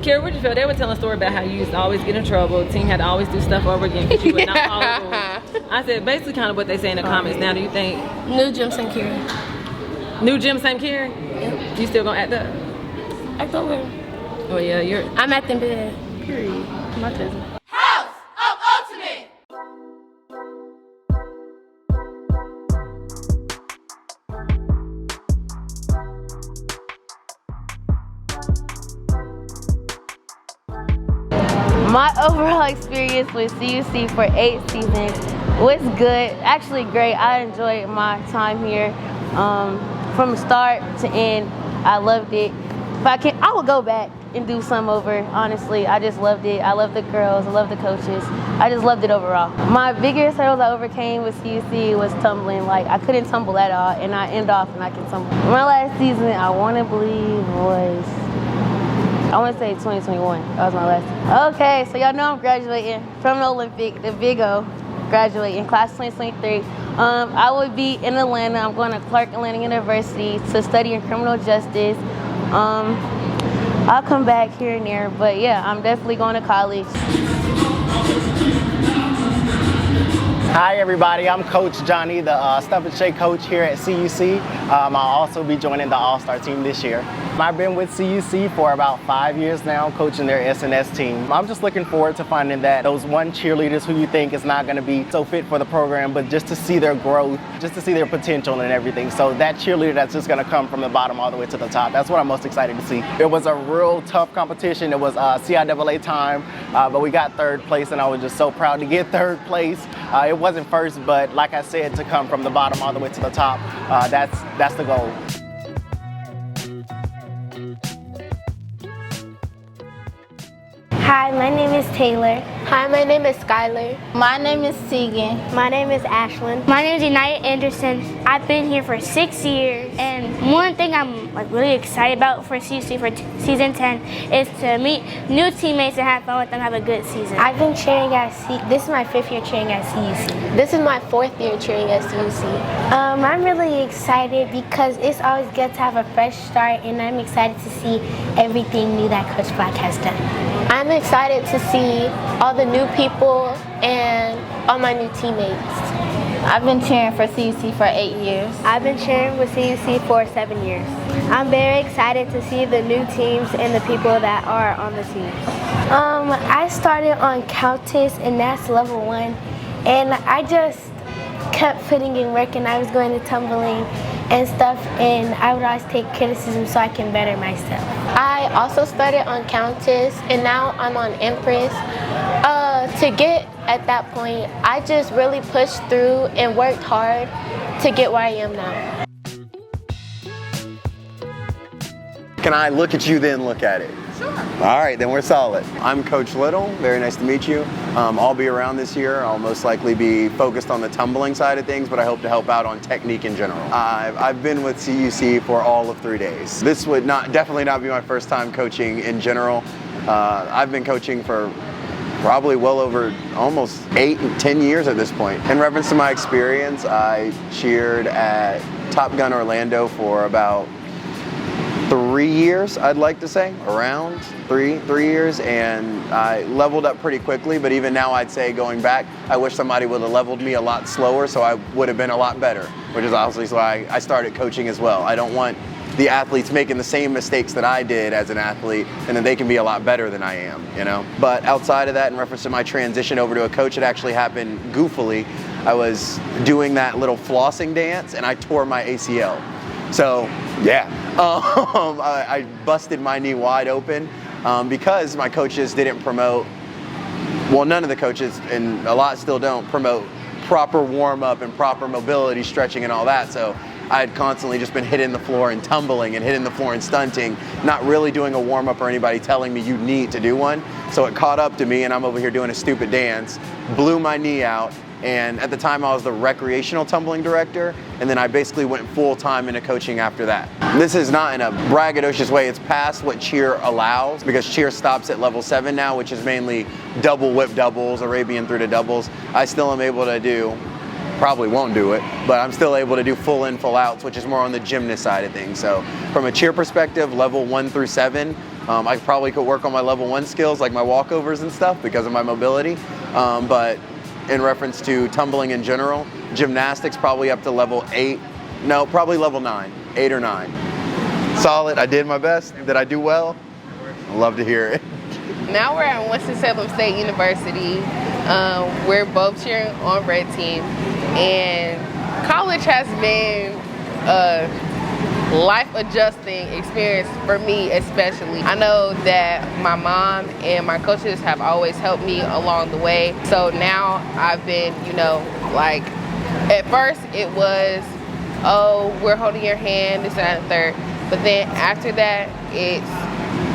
Kara, what did you feel? They were telling a story about how you used to always get in trouble. The team had to always do stuff over again because you would not follow rules. I said basically kind of what they say in the comments. Now, do you think new gym, same Kara? New gym, same Kara? Yep. You still gonna act up? Act up where? Oh yeah, I'm acting bad. Period. My cousin. My overall experience with CUC for 8 seasons was good, actually great. I enjoyed my time here from start to end. I loved it. If I would go back and do some over, honestly. I just loved it. I love the girls, I love the coaches. I just loved it overall. My biggest hurdles I overcame with CUC was tumbling. Like, I couldn't tumble at all, and I end off and I can tumble. My last season, I want to believe was, I want to say 2021. That was my last season. Okay, so y'all know I'm graduating from the Olympic, the Big O, graduating, class 2023. I will be in Atlanta. I'm going to Clark Atlanta University to study in criminal justice. I'll come back here and there, but yeah, I'm definitely going to college. Hi everybody, I'm Coach Johnny, the Stuff and Shake coach here at CUC. I'll also be joining the All-Star team this year. I've been with CUC for about 5 years now, coaching their SNS team. I'm just looking forward to finding that those one cheerleaders who you think is not going to be so fit for the program, but just to see their growth, just to see their potential and everything. So that cheerleader that's just going to come from the bottom all the way to the top, that's what I'm most excited to see. It was a real tough competition. It was CIAA time, but we got 3rd place, and I was just so proud to get 3rd place. It wasn't first, but like I said, to come from the bottom all the way to the top, that's the goal. Hi, my name is Taylor. Hi, my name is Skylar. My name is Tegan. My name is Ashlyn. My name is United Anderson. I've been here for 6 years, and one thing I'm really excited about for CUC for season 10 is to meet new teammates and have fun with them, have a good season. I've been cheering at this is my 5th year cheering at CUC. This is my 4th year cheering at CUC. I'm really excited because it's always good to have a fresh start, and I'm excited to see everything new that Coach Black has done. I'm excited to see all the new people and all my new teammates. I've been cheering for CUC for 8 years. I've been cheering with CUC for 7 years. I'm very excited to see the new teams and the people that are on the teams. I started on Countess, and that's level 1, and I just kept putting in work, and I was going to tumbling and stuff, and I would always take criticism so I can better myself. I also started on Countess, and now I'm on Empress. To get at that point, I just really pushed through and worked hard to get where I am now. Can I look at you, then look at it? Sure. All right, then we're solid. I'm Coach Little. Very nice to meet you. I'll be around this year. I'll most likely be focused on the tumbling side of things, but I hope to help out on technique in general. I've been with CUC for all of 3 days. This would definitely not be my first time coaching in general. I've been coaching for probably well over almost 8 and 10 years at this point. In reference to my experience, I cheered at Top Gun Orlando for about 3 years, I'd like to say, around three years, and I leveled up pretty quickly, but even now I'd say going back, I wish somebody would have leveled me a lot slower so I would have been a lot better, which is obviously why I started coaching as well. I don't want the athletes making the same mistakes that I did as an athlete, and then they can be a lot better than I am, you know? But outside of that, in reference to my transition over to a coach, it actually happened goofily. I was doing that little flossing dance, and I tore my ACL. So, yeah, I busted my knee wide open because my coaches didn't promote, well, none of the coaches, and a lot still don't, promote proper warm-up and proper mobility, stretching and all that. So I had constantly just been hitting the floor and tumbling and hitting the floor and stunting, not really doing a warm-up or anybody telling me you need to do one. So it caught up to me, and I'm over here doing a stupid dance, blew my knee out, and at the time I was the recreational tumbling director, and then I basically went full-time into coaching after that. This is not in a braggadocious way, it's past what cheer allows, because cheer stops at level 7 now, which is mainly double whip doubles, Arabian through to doubles. I still am able to do, probably won't do it, but I'm still able to do full in, full outs, which is more on the gymnast side of things. So from a cheer perspective, level 1 through 7 I probably could work on my level 1 skills like my walkovers and stuff because of my mobility. But in reference to tumbling in general, gymnastics probably up to level 8. No, probably level 9, 8 or 9. Solid, I did my best. Did I do well? I'd love to hear it. Now we're at Winston-Salem State University. We're both cheering on red team. And college has been a life-adjusting experience for me especially. I know that my mom and my coaches have always helped me along the way. So now I've been, you know, like, at first it was, oh, we're holding your hand, this, that, and third. But then after that, it's,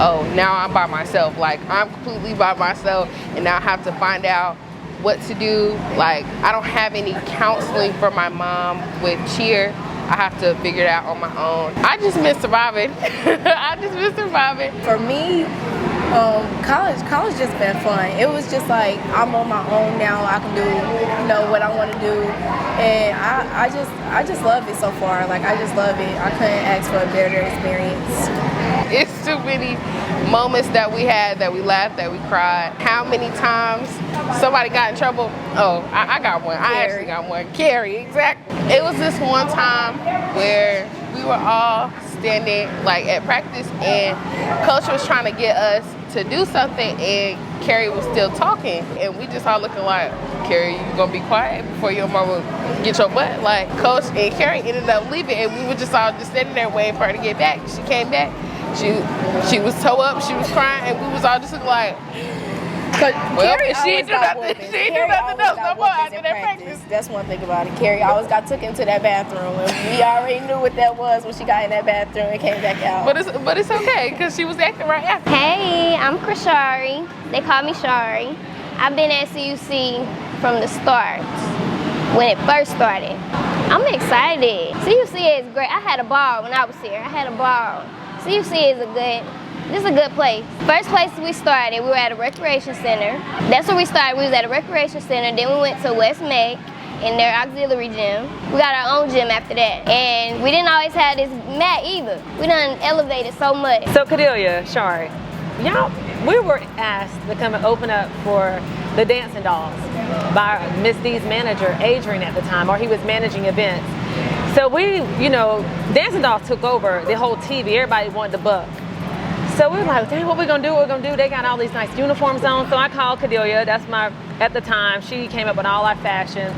oh, now I'm by myself. Like, I'm completely by myself, and now I have to find out what to do. Like, I don't have any counseling from my mom with cheer. I have to figure it out on my own. I just miss surviving. I just miss surviving. For me, college just been fun. It was just like, I'm on my own now. I can do, you know, what I want to do. And I just love it so far. Like, I just love it. I couldn't ask for a better experience. It's too many moments that we had, that we laughed, that we cried. How many times somebody got in trouble? Oh, I got one. I actually got one. Carrie, exactly. It was this one time where we were all standing like at practice and coach was trying to get us to do something and Carrie was still talking and we just all looking like, Carrie, you gonna be quiet before your mama get your butt? Like, coach and Carrie ended up leaving and we were just all just standing there waiting for her to get back. She came back. She was toe up, she was crying, and we was all just looking like, well, she didn't do nothing. She didn't do nothing else no more after that practice. That's one thing about it. Carrie always got took into that bathroom, and we already knew what that was when she got in that bathroom and came back out. But it's okay, because she was acting right after. Hey, I'm Krishari. They call me Shari. I've been at CUC from the start, when it first started. I'm excited. CUC is great. I had a ball when I was here. I had a ball. CUC is a good place. First place we started, we were at a recreation center. That's where we started. We was at a recreation center. Then we went to West Meck in their auxiliary gym. We got our own gym after that. And we didn't always have this mat either. We done elevated so much. So Cordelia, Shari, y'all, we were asked to come and open up for the Dancing Dolls by Miss D's manager, Adrian, at the time, or he was managing events. So we, you know, Dancing Dolls took over the whole TV. Everybody wanted to book. So we were like, dang, what we gonna do? What we gonna do? They got all these nice uniforms on. So I called Cordelia. That's my, at the time, she came up with all our fashion.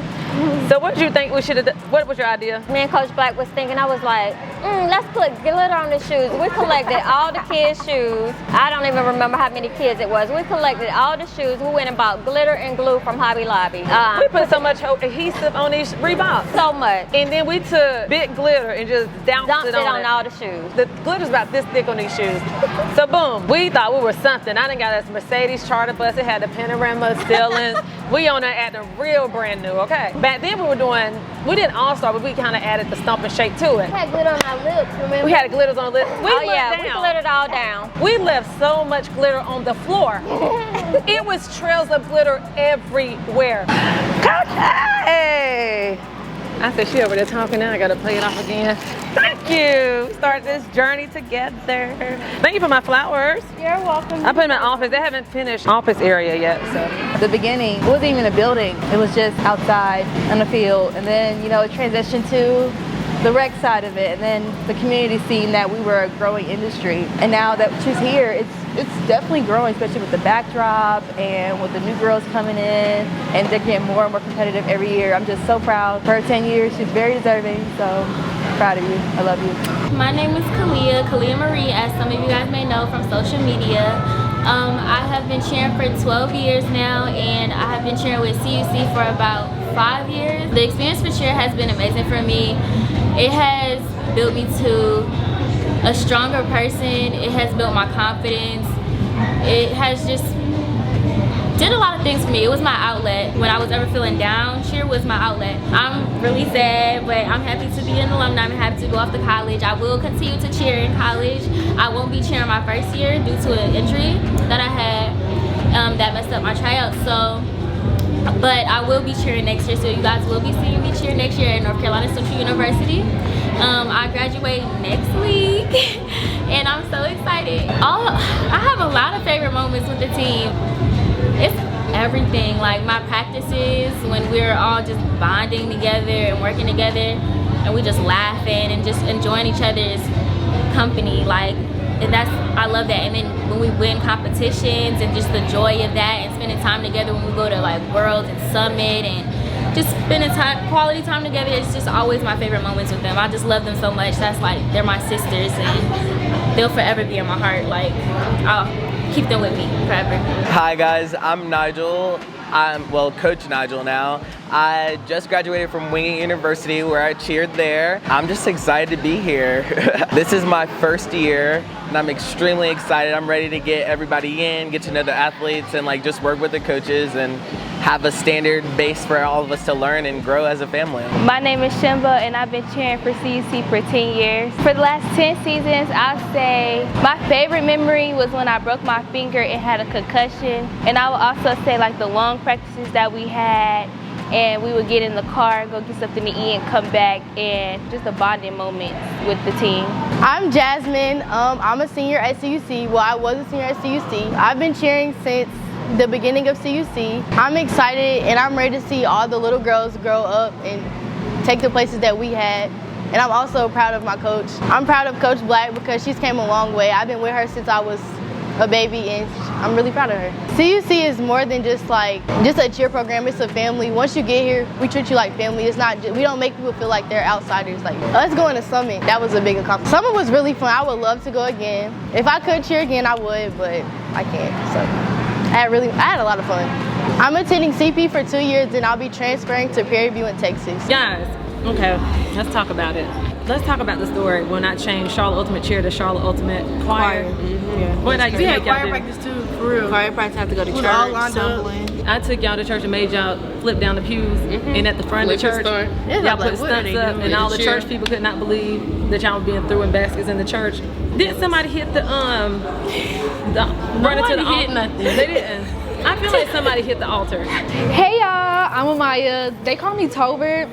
So what did you think we should have done? What was your idea? Me and Coach Black was thinking, I was like, let's put glitter on the shoes. We collected all the kids' shoes. I don't even remember how many kids it was. We collected all the shoes. We went and bought glitter and glue from Hobby Lobby. We put so much adhesive on these Reeboks. So much. And then we took big glitter and just dumped it on all the shoes. The glitter's about this thick on these shoes. So boom, we thought we were something. I done got us Mercedes charter bus. It had the panorama ceilings. We on there acting real brand new, okay? Back then we didn't all-star, but we kind of added the stomp and shake to it. We had glitter on our lips, remember? We had glitters on the lips. We glittered all down. We left so much glitter on the floor. It was trails of glitter everywhere. Coach, hey! I said, she over there talking now, I gotta play it off again. Thank you. Start this journey together. Thank you for my flowers. You're welcome. I put them in office. They haven't finished office area yet, so. The beginning, it wasn't even a building. It was just outside on the field. And then, you know, it transitioned to the rec side of it. And then the community seeing that we were a growing industry. And now that she's here, it's definitely growing, especially with the backdrop and with the new girls coming in. And they're getting more and more competitive every year. I'm just so proud. For her 10 years, she's very deserving. So proud of you. I love you. My name is Kalia Marie, as some of you guys may know from social media. I have been cheering for 12 years now, and I have been cheering with CUC for about 5 years. The experience for cheer has been amazing for me. It has built me to a stronger person. It has built my confidence. It has just did a lot of things for me. It was my outlet. When I was ever feeling down, cheer was my outlet. I'm really sad, but I'm happy to be an alumni. I'm happy to go off to college. I will continue to cheer in college. I won't be cheering my first year due to an injury that I had that messed up my tryouts. So, but I will be cheering next year. So you guys will be seeing me cheer next year at North Carolina Central University. I graduate next week, and I'm so excited. I have a lot of favorite moments with the team. It's everything, like my practices when we're all just bonding together and working together, and we just laughing and just enjoying each other's company. Like, and I love that. And then when we win competitions and just the joy of that, and spending time together when we go to like Worlds and Summit and just spending quality time together, it's just always my favorite moments with them. I just love them so much. That's like, they're my sisters, and they'll forever be in my heart. Like, I'll keep them with me forever. Hi guys, I'm Nigel. I'm, well, Coach Nigel now. I just graduated from Wingate University where I cheered there. I'm just excited to be here. This is my first year and I'm extremely excited. I'm ready to get everybody in, get to know the athletes, and like just work with the coaches and have a standard base for all of us to learn and grow as a family. My name is Shimba and I've been cheering for CUC for 10 years. For the last 10 seasons, I'll say my favorite memory was when I broke my finger and had a concussion. And I would also say like the long practices that we had, and we would get in the car, go get something to eat and come back, and just a bonding moment with the team. I'm Jasmine. I'm a senior at CUC. Well, I was a senior at CUC. I've been cheering since the beginning of CUC. I'm excited and I'm ready to see all the little girls grow up and take the places that we had. And I'm also proud of my coach. I'm proud of Coach Black because she's came a long way. I've been with her since I was a baby and I'm really proud of her. CUC is more than just a cheer program, it's a family. Once you get here, we treat you like family. It's not just, we don't make people feel like they're outsiders. Like, us going to Summit, that was a big accomplishment. Summit was really fun. I would love to go again. If I could cheer again, I would, but I can't. So I had a lot of fun. I'm attending CP for 2 years and I'll be transferring to Prairie View in Texas. Guys, okay, let's talk about it. Let's talk about the story when I changed Charlotte Ultimate Cheer to Charlotte Ultimate Choir. Yeah. What I used to make y'all choir do. practice too, for real. Choir practice, have to go to church, tumbling. I took y'all to church and made y'all flip down the pews, and at the front of the church, y'all put stunts up, and all the church people could not believe that y'all were being throwing baskets in the church. Didn't somebody hit the run into the altar? They didn't. I feel like somebody hit the altar. Hey y'all, I'm Amaya. They call me Tobert,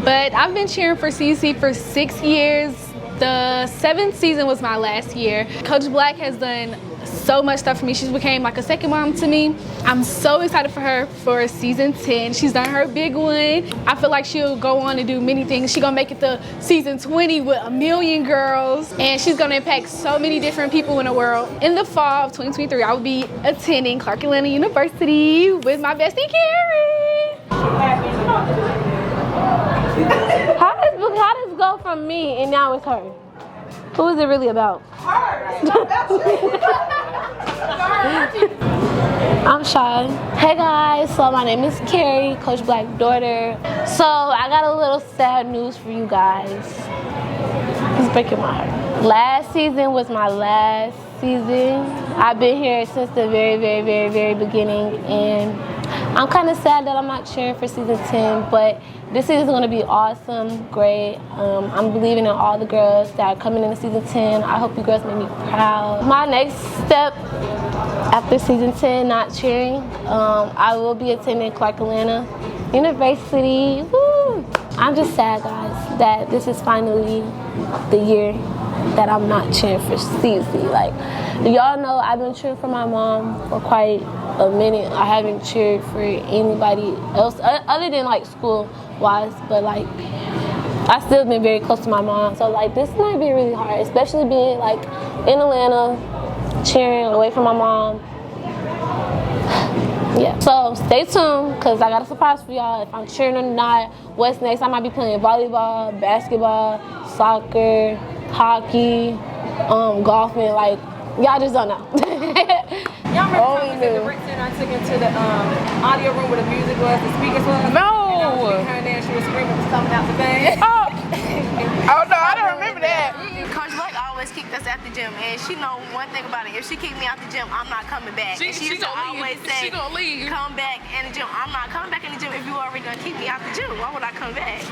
but I've been cheering for CUC for 6 years. The 7th season was my last year. Coach Black has done so much stuff for me. She's became like a second mom to me. I'm so excited for her for season 10. She's done her big one. I feel like she'll go on and do many things. She's gonna make it to season 20 with 1 million girls, and she's gonna impact so many different people in the world. In the fall of 2023, I will be attending Clark Atlanta University with my bestie, Carrie. How does it go from me and now it's her? Who is it really about? I'm shy. Hey guys, so my name is Carrie, Coach Black's daughter. So I got a little sad news for you guys. It's breaking my heart. Last season was my last season. I've been here since the very beginning, and I'm kind of sad that I'm not cheering for season 10, but this season is going to be awesome, great. I'm believing in all the girls that are coming into season 10. I hope you girls make me proud. My next step after season 10, not cheering, I will be attending Clark Atlanta University. Woo! I'm just sad, guys, that this is finally the year that I'm not cheering for CUC. Like, y'all know I've been cheering for my mom for quite a minute. I haven't cheered for anybody else other than like school-wise, but like I've still been very close to my mom. So like this might be really hard, especially being like in Atlanta, cheering away from my mom. Yeah, so stay tuned because I got a surprise for y'all. If I'm cheering or not, what's next? I might be playing volleyball, basketball, soccer, hockey, golfing. Like, y'all just don't know. Y'all remember the Brick Center I took into the audio room where the music was, the speakers was? No! And I was behind there and she was screaming, was coming out the thing. Oh no, I don't remember that. Coach Black always kicked us out the gym, and she know one thing about it. If she kicked me out the gym, I'm not coming back. She used to always say, gonna leave. come back in the gym. I'm not coming back in the gym if you already gonna kick me out the gym. Why would I come back?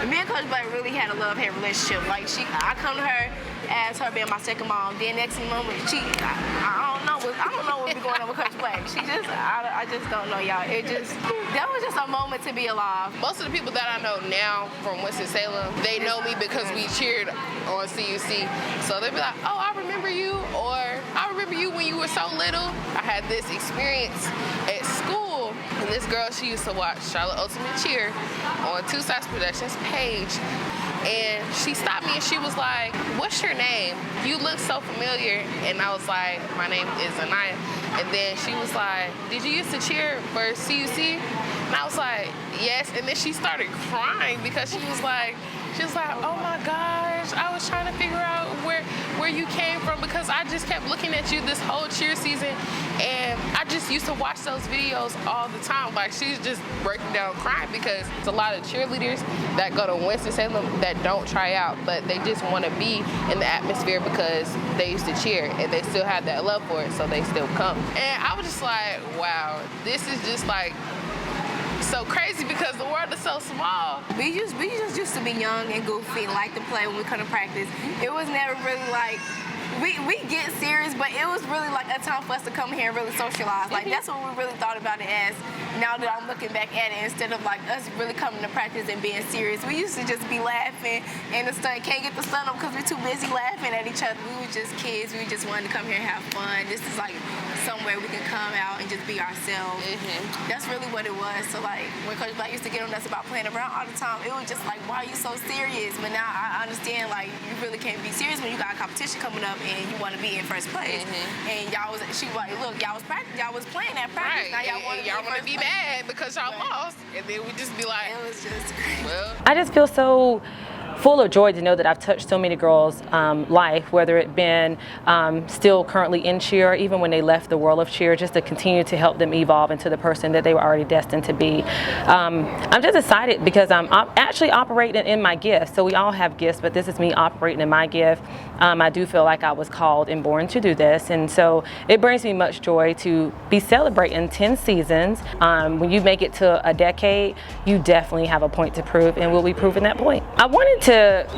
Me and Coach Black really had a love-hate relationship. Like I come to her as her being my second mom. Then next thing moment, I don't know what be going on with Coach Black. I just don't know, y'all. That was just a moment to be alive. Most of the people that I know now from Winston-Salem, they know me because we cheered on CUC. So they'll be like, oh, I remember you, or I remember you when you were so little. I had this experience at school, and this girl, she used to watch Charlotte Ultimate Cheer on Two Sides Productions page. And she stopped me and she was like, what's your name? You look so familiar. And I was like, my name is Anaya. And then she was like, did you used to cheer for CUC? And I was like, yes. And then she started crying because she was like, oh my gosh, I was trying to figure out where you came from because I just kept looking at you this whole cheer season, and I just used to watch those videos all the time. Like, she's just breaking down crying because it's a lot of cheerleaders that go to Winston-Salem that don't try out, but they just want to be in the atmosphere because they used to cheer and they still have that love for it, so they still come. And I was just like, wow, this is just like so crazy because the world is so small. We just used to be young and goofy and like to play when we come to practice. It was never really like, we get serious, but it was really like a time for us to come here and really socialize. Like, that's what we really thought about it as, now that I'm looking back at it, instead of like us really coming to practice and being serious. We used to just be laughing and the stunt can't get the stunt up because we're too busy laughing at each other. We were just kids. We just wanted to come here and have fun. This is like somewhere we can come out and just be ourselves. That's really what it was. So like, when Coach Black used to get on us about playing around all the time, it was just like, why are you so serious? But now I understand, like, you really can't be serious when you got a competition coming up and you want to be in first place. And she was like, look, y'all was playing at practice. Now y'all want to be mad because y'all lost, and then we just be like, it was just crazy. Well, I just feel so full of joy to know that I've touched so many girls' life, whether it been still currently in cheer, even when they left the world of cheer, just to continue to help them evolve into the person that they were already destined to be. I'm just excited because I'm actually operating in my gift. So we all have gifts, but this is me operating in my gift. I do feel like I was called and born to do this, and so it brings me much joy to be celebrating 10 seasons. When you make it to a decade, you definitely have a point to prove, and we'll be proving that point. I wanted to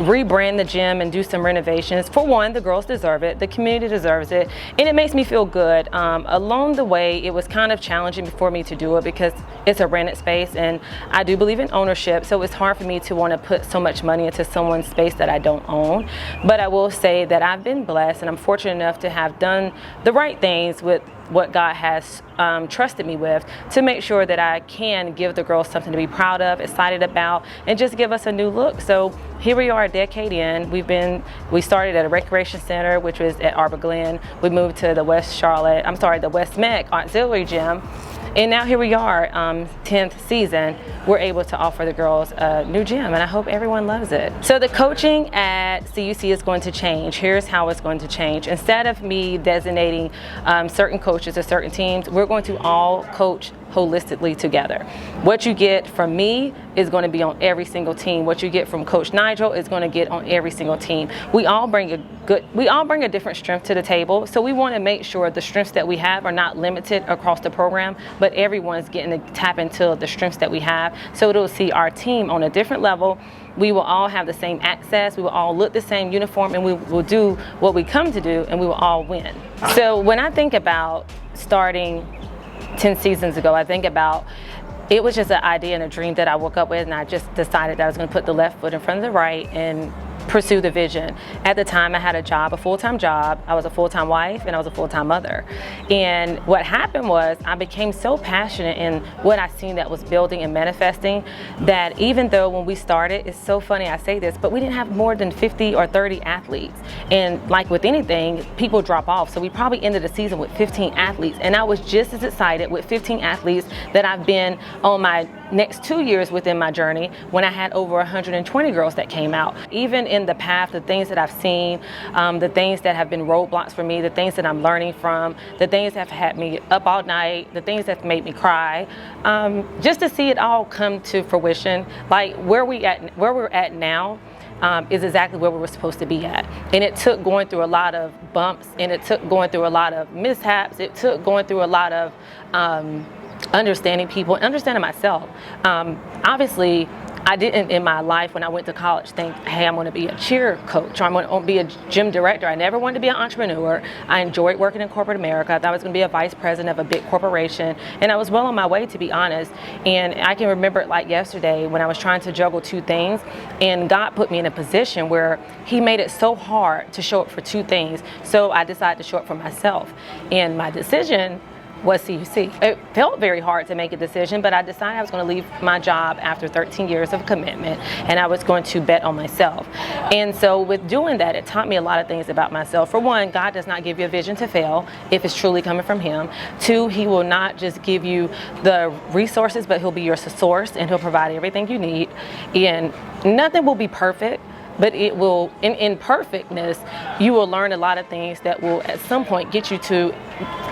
rebrand the gym and do some renovations. For one, the girls deserve it, the community deserves it, and it makes me feel good. Along the way, it was kind of challenging for me to do it because it's a rented space, and I do believe in ownership, so it's hard for me to want to put so much money into someone's space that I don't own. But I will say that I've been blessed, and I'm fortunate enough to have done the right things with what God has trusted me with to make sure that I can give the girls something to be proud of, excited about, and just give us a new look. So here we are a decade in. We started at a recreation center, which was at Arbor Glen. We moved to the the West Meck Auxiliary Gym. And now here we are, 10th season, we're able to offer the girls a new gym, and I hope everyone loves it. So the coaching at CUC is going to change. Here's how it's going to change. Instead of me designating certain coaches or certain teams, we're going to all coach holistically together. What you get from me is going to be on every single team. What you get from Coach Nigel is going to get on every single team. We all bring a different strength to the table, so we want to make sure the strengths that we have are not limited across the program, but everyone's getting to tap into the strengths that we have, so it'll see our team on a different level. We will all have the same access, we will all look the same uniform, and we will do what we come to do, and we will all win. So when I think about starting 10 seasons ago, I think about it was just an idea and a dream that I woke up with, and I just decided that I was going to put the left foot in front of the right and pursue the vision. At the time, I had a full-time job. I was a full-time wife, and I was a full-time mother. And what happened was I became so passionate in what I seen that was building and manifesting that even though when we started, it's so funny I say this, but we didn't have more than 50 or 30 athletes. And like with anything, people drop off. So we probably ended the season with 15 athletes. And I was just as excited with 15 athletes that I've been on my next 2 years within my journey when I had over 120 girls that came out. Even in the path, the things that I've seen, the things that have been roadblocks for me, the things that I'm learning from, the things that have had me up all night, the things that have made me cry, just to see it all come to fruition, like where we're at now. Is exactly where we were supposed to be at. And it took going through a lot of bumps, and it took going through a lot of mishaps, it took going through a lot of understanding people, understanding myself. Obviously, I didn't in my life when I went to college think, hey, I'm going to be a cheer coach or I'm going to be a gym director. I never wanted to be an entrepreneur. I enjoyed working in corporate America. I thought I was going to be a vice president of a big corporation, and I was well on my way, to be honest. And I can remember it like yesterday when I was trying to juggle two things, and God put me in a position where He made it so hard to show up for two things. So I decided to show up for myself, and my decision was CUC. It felt very hard to make a decision, but I decided I was going to leave my job after 13 years of commitment, and I was going to bet on myself. And so with doing that, it taught me a lot of things about myself. For one, God does not give you a vision to fail if it's truly coming from Him. Two, He will not just give you the resources, but He'll be your source, and He'll provide everything you need. And nothing will be perfect, but it will, in imperfectness, you will learn a lot of things that will at some point get you to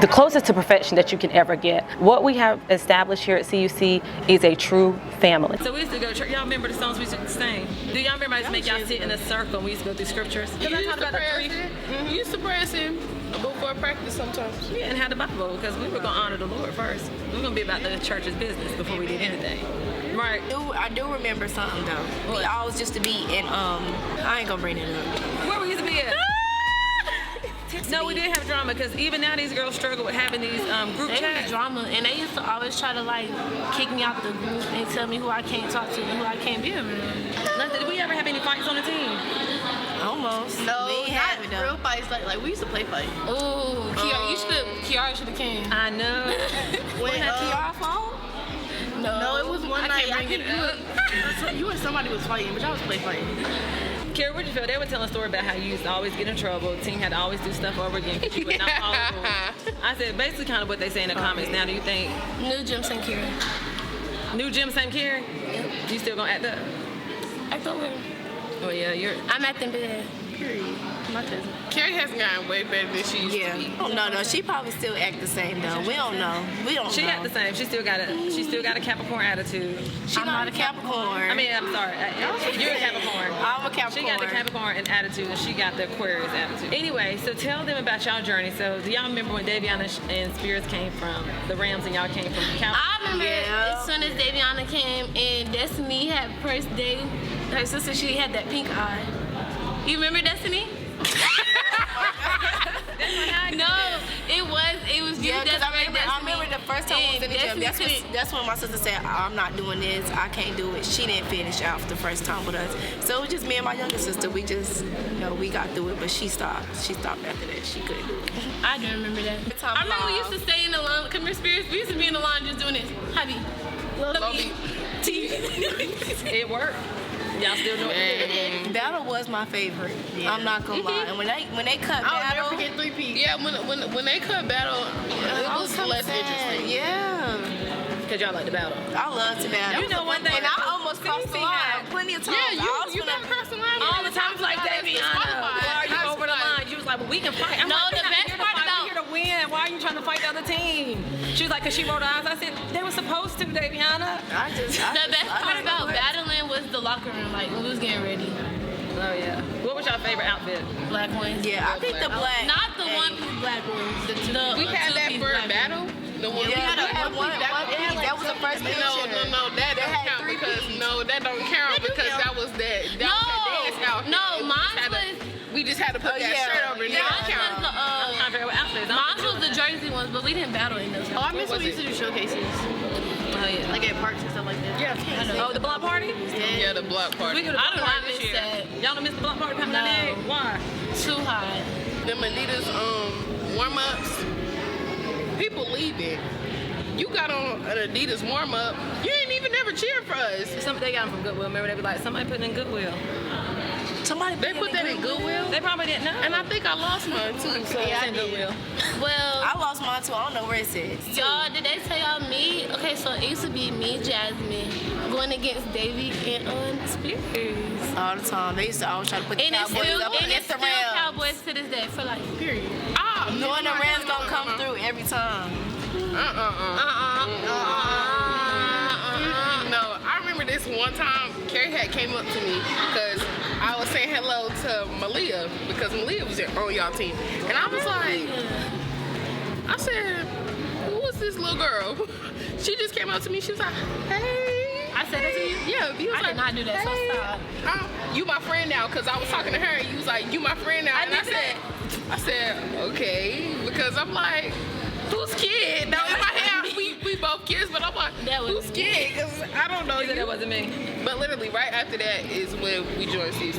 the closest to perfection that you can ever get. What we have established here at CUC is a true family. So we used to go to church. Y'all remember the songs we used to sing? Do y'all remember I used to make y'all sit in a circle and we used to go through scriptures? You used to press him before practice sometimes. Yeah, and had the Bible, because we were going to honor the Lord first. We were going to be about the church's business before we did anything. Right. I do remember something though. We always used to be in I ain't gonna bring it up. Where we used to be at? No, we did have drama, because even now these girls struggle with having these group chats. Drama, and they used to always try to like kick me out the group and tell me who I can't talk to and who I can't be around. Did we ever have any fights on the team? Almost. No, we ain't have it, not real fights. Like we used to play fight. Ooh, Kiara should have came. I know. Was that Kiara's fault? No, it was one night. You and somebody was fighting, but y'all was fighting. Kiara, what did you feel? They were telling a story about how you used to always get in trouble. The team had to always do stuff over again because you would not follow the rules. I said basically kind of what they say in the comments. Now, do you think new gym, same Kiara? New gym, same Kiara? Yep. You still gonna act up? Act up with. Oh yeah, I'm acting bad. Period. My cousin. Carrie has gotten way better than she used to be. Oh no, she probably still act the same though. We don't know. She act the same. She still got a Capricorn attitude. I'm not a Capricorn. I mean, I'm sorry. You're a Capricorn. I'm a Capricorn. She got the Capricorn attitude, and she got the Aquarius attitude. Anyway, so tell them about y'all journey. So do y'all remember when Daviana and Spears came from the Rams, and y'all came from Cal? I remember as soon as Daviana came and Destiny had first day. Her sister, she had that pink eye. You remember Destiny? No, it was you. Yeah, because I remember the first time I was in the gym. That's when my sister said, I'm not doing this. I can't do it. She didn't finish out the first time with us. So it was just me and my younger sister. We just, we got through it, but she stopped. She stopped after that. She couldn't do it. I do remember that. I remember we used to stay in the line. Come here, Spirits. We used to be in the line just doing this. Hubby. Love me. It worked. Y'all still doing it? Battle was my favorite. Yeah. I'm not gonna lie. And when they cut I'll Battle, never forget 3P. Yeah, when they cut Battle, it was less interesting. Yeah. Because y'all like to battle. I love to battle. You know one thing. And I almost crossed the line plenty of times. Yeah, you never crossed the line. All the times like Daviana. Why are you over the line? She was like, well, we can fight. No, the best part about we're here to win. Why are you trying to fight the other team? She was like, because she rolled her eyes. I said, they were supposed to, Daviana. The best part about battling was the locker room, like when we was getting ready. Oh yeah. What was your favorite outfit? Black ones. Yeah, I picked the black. Not the one piece black ones. We had that for a battle. The one we had one piece. That was the first picture. No, that don't count because that don't count because that was that. No, mine was. We just had to put that shirt over there. Mine was the jersey ones, but we didn't battle in those. Oh, I miss when we used to do showcases. Oh yeah. Like at parks and stuff like that. Yeah. Oh, the block party? Yeah, the block party. We could have not miss that. Y'all don't miss the block party? No. Why? Too hot. Them Adidas warm-ups. People leaving. You got on an Adidas warm-up. You ain't even never cheered for us. They got them from Goodwill. Remember, they be like, somebody put it in Goodwill. They put that in Goodwill? They probably didn't know. And I think I lost mine too. So yeah, I did. Well, I lost mine too. I don't know where it says. Y'all, did they tell y'all me? Okay, so it used to be me, Jasmine, going against Davy and Spears. All the time. They used to always try to put the Cowboys up against the Rams. Cowboys to this day for like period. Knowing the Rams gonna come through every time. No, I remember this one time Carrie had came up to me because I was saying hello to Malia because Malia was on y'all team. And I was like, I said, who was this little girl? She just came up to me. She was like, hey. I said that to you? Yeah, he was I did not do that, so stop. You my friend now, because I was talking to her and you was like, you my friend now. And I said, okay, because I'm like, who's kid? Now in my head, we both kids, but I'm like, who's kid? Because I don't know. That wasn't me. But literally, right after that is when we joined CUC.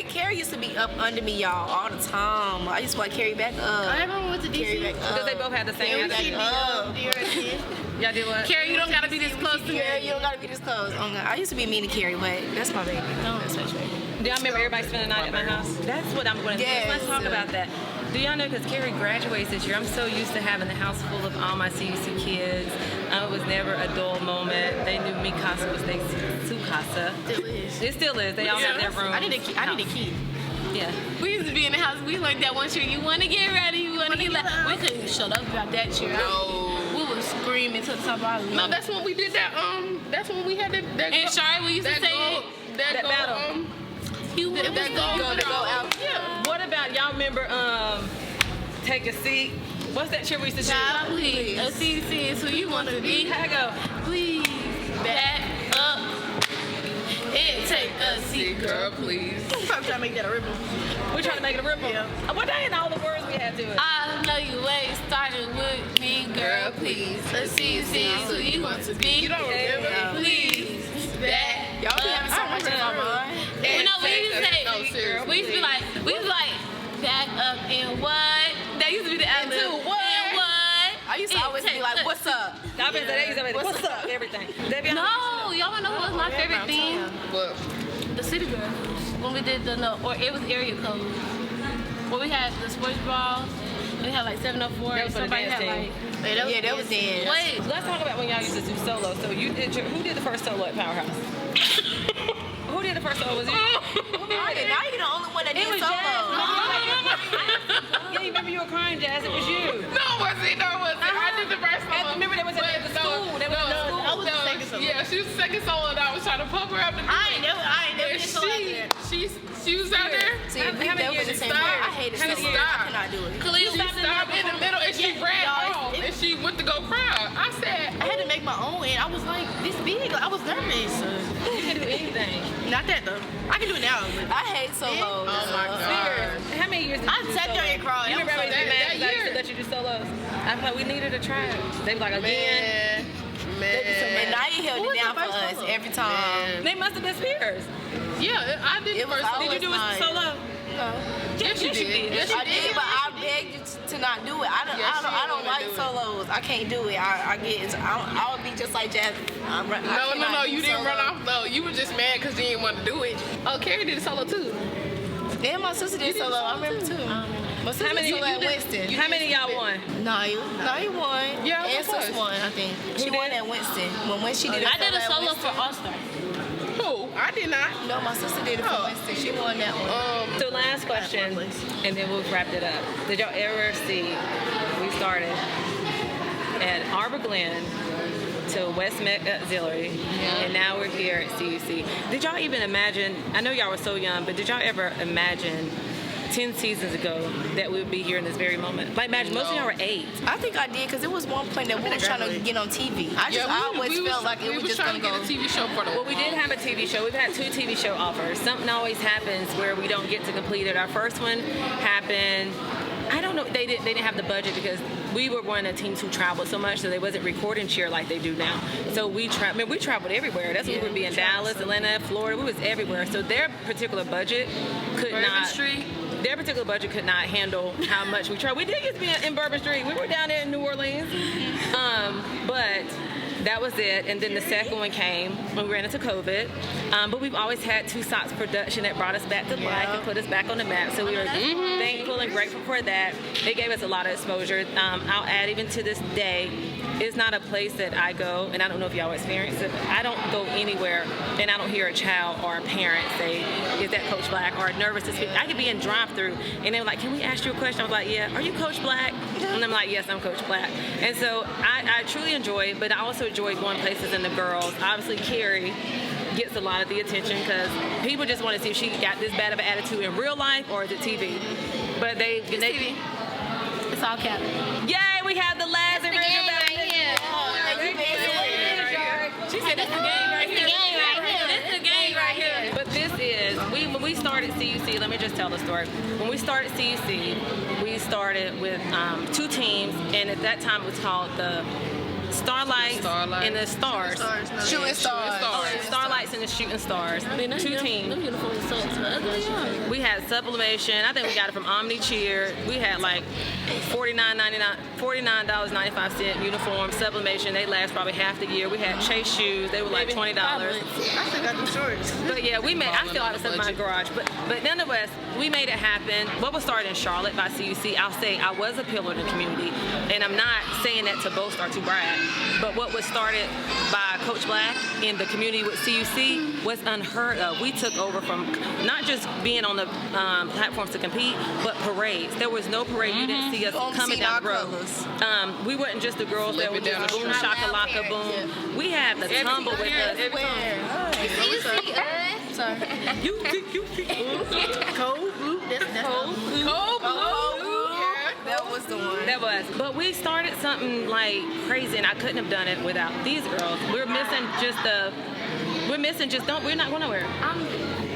Carrie used to be up under me, y'all, all the time. I used to like Carrie back up. I remember went to DC. Because they both had the same attitude. Y'all did what? Carrie, you don't gotta be this close to me. Carrie, you don't gotta be this close. I used to be mean to Carrie, but that's my baby. No, that's my baby. Do y'all remember everybody spending the night at my house? That's what I'm going to do. Let's talk about that. Do y'all know, because Carrie graduates this year, I'm so used to having the house full of all my CUC kids. It was never a dull moment. They knew Mikasa was their su casa. It still is. They all have their room. I need a key. Yeah. We used to be in the house. We like that one cheer. You want to get ready? You want to get ready? We couldn't even shut up about that cheer. No. We were screaming to the top of our lungs. No, that's when we did that. That's when we had that. And Shari, we used to say that battle. It was the go out. Yeah. What about y'all remember Take a Seat? What's that cheer we used to do? Child, please. A CC is who you want to be. How go? Please back up and take a seat, girl, please. I'm trying to make that a ripple. We're trying to make it a ripple? Yeah. What ain't all the words we had to it? I know you ain't started with me, girl, please. A CC is who you want to be. You don't remember? Please back Y'all be having so much in my mind. You know, we used to say, we used to be like, back up and what? That used to be the attitude. And what? I used to always be like, what's up? Stop it. They used to be like, what's up? Everything. No, y'all wanna know what was my favorite thing? What? The City Girls. When we did or it was area code. When we had the sports ball, we had like 704. That was for the dance team. That was dance. Wait, let's talk about when y'all used to do solo. So who did the first solo at Powerhouse? Who did the first solo? Was it? Now you're the only one that did solo. Yeah, you remember you were crying, Jazz. It was you. No, was it? I did the first solo. Remember they was at the school. They was at the school. I was the second solo. Yeah, she was the second solo, and I was trying to pump her up. I ain't never did solo out there. She was out there. See, how many years did you stop? I hated solo. I cannot do it. She stopped in the middle, and she ran off, and she went to go cry. I said, I had to make my own, and I was like this big. I was nervous. You can do anything. Not that though. I can do it now. I hate solos. oh my God. How many years did I you do sat there solos? and cried. You remember that I used year. to let you do solos? I was like, we needed a try. They were like, again. And Naya held it down for us every time. They must have been peers. Yeah, I did the first solo. Did you do it solo? Yes, you did. Yes, you I did, but I begged you to not do it. I don't like solos. I can't do it. I would be just like Jazz. No, you didn't run off. No, you were just mad because you didn't want to do it. Oh, Carrie did a solo too. And my sister did solo. I remember too. My sister How many did solo at Winston. How many of y'all won? Naya won. Yeah, and of course. sis won, I think. She won at Winston. When she did I did a at solo Winston. for All Star. Who? I did not. No, my sister did it for Winston. She won that one. So last question, and then we'll wrap it up. Did y'all ever see, we started at Arbor Glen to West Met Auxiliary, and now we're here at CUC. Did y'all even imagine, I know y'all were so young, but did y'all ever imagine 10 seasons ago that we would be here in this very moment? Like, imagine, most of y'all were 8. I think I did, because it was one point that we were trying to get on TV. I always felt like it was just trying going to to get a TV show for the Well, we did have a TV show. We've had 2 TV show offers. Something always happens where we don't get to complete it. Our first one happened, I don't know, they didn't have the budget because we were one of the teams who traveled so much, so they wasn't recording cheer like they do now. So we traveled everywhere. That's when we would be in Dallas, Atlanta, Florida. We was everywhere. So their particular budget could not handle how much we traveled. We did get to be in Bourbon Street. We were down there in New Orleans. But that was it. And then the second one came when we ran into COVID. But we've always had 2 Sockz production that brought us back to life and put us back on the map. So we were thankful and grateful for that. It gave us a lot of exposure. I'll add, even to this day, it's not a place that I go, and I don't know if y'all experience it, but I don't go anywhere and I don't hear a child or a parent say, is that Coach Black, or nervous to speak. I could be in drive-thru and they were like, can we ask you a question? I was like, yeah. Are you Coach Black? And I'm like, yes, I'm Coach Black. And so I truly enjoy it, but I also enjoy going places and the girls. Obviously, Carrie gets a lot of the attention because people just want to see if she got this bad of an attitude in real life or is it TV. But TV. It's all cap. Yay, we have the last That's the game right here. She said that's the game right here. tell the story. When we started CUC, we started with 2 teams, and at that time it was called the Starlights and the Stars. Shooting Stars. Starlights and the Shooting Stars. 2 teams. We had sublimation. I think we got it from Omni Cheer. We had like $49.95 uniform, sublimation. They last probably half the year. We had Chase shoes. They were like $20. I still got them shorts. But yeah, we made. I still have stuff in my garage. But nonetheless, we made it happen. What was started in Charlotte by CUC, I'll say I was a pillar in the community, and I'm not saying that to boast or to brag. But what was started by Coach Black in the community with CUC was unheard of. We took over from not just being on the platforms to compete, but parades. There was no parade you didn't see us coming down the road. We wasn't just the girls that were just boom, shakalaka, boom. We had the tumble with us. Sorry. Cold Blue. Cold Blue. That was the one. That was. But we started something like crazy, and I couldn't have done it without these girls. We're missing just we're not going nowhere.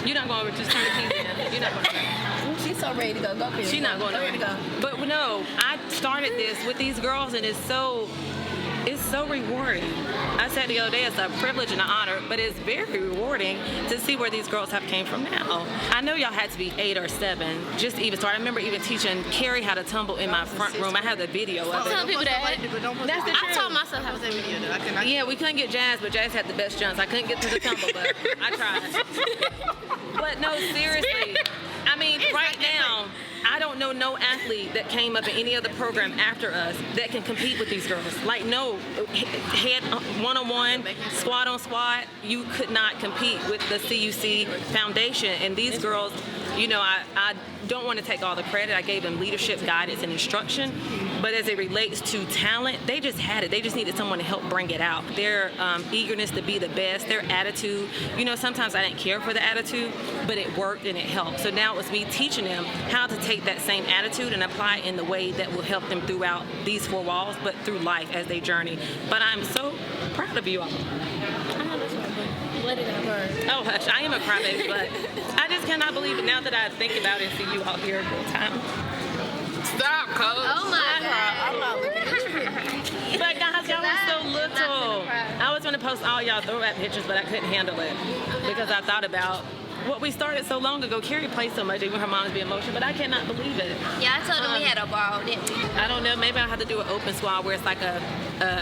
You're not going to just turn the keys in. You're not going nowhere. She's so ready to go. Go, She's not going nowhere. Ready to go. But no, I started this with these girls, and it's so rewarding. I said the other day, it's a privilege and an honor, but it's very rewarding to see where these girls have came from now. I know y'all had to be 8 or 7 just to even start. I remember even teaching Carrie how to tumble in my front room. I have the video of it. Tell people that. That's the truth. I taught myself how to take video. Yeah, we couldn't get Jazz, but Jazz had the best jumps. I couldn't get to the tumble, but I tried. But no, seriously. I mean, right now, I don't know no athlete that came up in any other program after us that can compete with these girls. Like, no, head one-on-one, squad on squad, you could not compete with the CUC Foundation. And these girls, you know, I don't want to take all the credit. I gave them leadership, guidance, and instruction. But as it relates to talent, they just had it. They just needed someone to help bring it out. Their eagerness to be the best, their attitude. You know, sometimes I didn't care for the attitude, but it worked and it helped. So now it was me teaching them how to take that same attitude and apply it in the way that will help them throughout these 4 walls, but through life as they journey. But I'm so proud of you all. Oh, hush, I am a crybaby, but I just cannot believe it now that I think about it and see you all here at the time. Stop, Coach. Oh my God. I'm not looking at you. But guys, y'all were so little. I was going to post all y'all throwback pictures, but I couldn't handle it because I thought about what we started so long ago. Carrie played so much, even her mom's being emotional, but I cannot believe it. Yeah, I told them we had a ball, didn't we? I don't know. Maybe I'll have to do an open squad where it's like a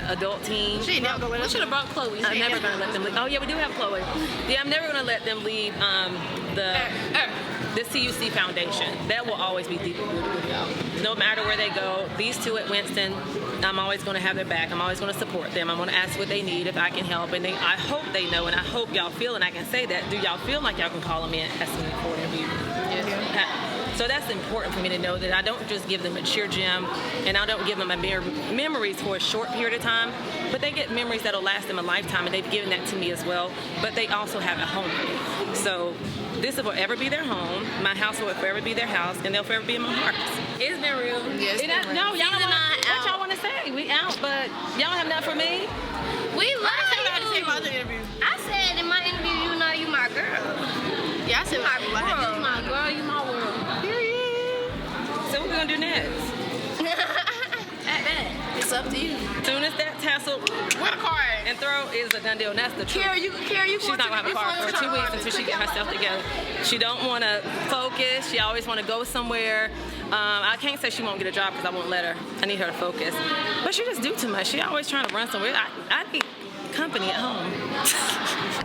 adult team. We should have brought Chloe. I'm never going to let them leave. Oh, yeah, we do have Chloe. Yeah, I'm never going to let them leave the CUC Foundation. That will always be deeply rooted with y'all. No matter where they go, these 2 at Winston, I'm always going to have their back. I'm always going to support them. I'm going to ask what they need if I can help. And I hope they know, and I hope y'all feel, and I can say that. Do y'all feel like y'all can call them in, ask them for an interview? Yes. So that's important for me to know, that I don't just give them a cheer gym, and I don't give them memories for a short period of time, but they get memories that'll last them a lifetime, and they've given that to me as well. But they also have a home. So this will forever be their home. My house will forever be their house, and they'll forever be in my heart. It's been real. Yes, No, y'all what y'all want to say? We out, but y'all have nothing for me. We love you. Interview. I said in my interview, you know you my girl. Yeah, I said my girl. You my girl, you my world. Period. So what we gonna do next? It's up to you. Soon as that tassel With a card. and throw is a done deal, and that's the truth. Carrie, you She's not gonna have a car for 2 weeks until she get herself together. She don't want to focus. She always want to go somewhere. I can't say she won't get a job because I won't let her. I need her to focus. But she just do too much. She always trying to run somewhere. I need company at home.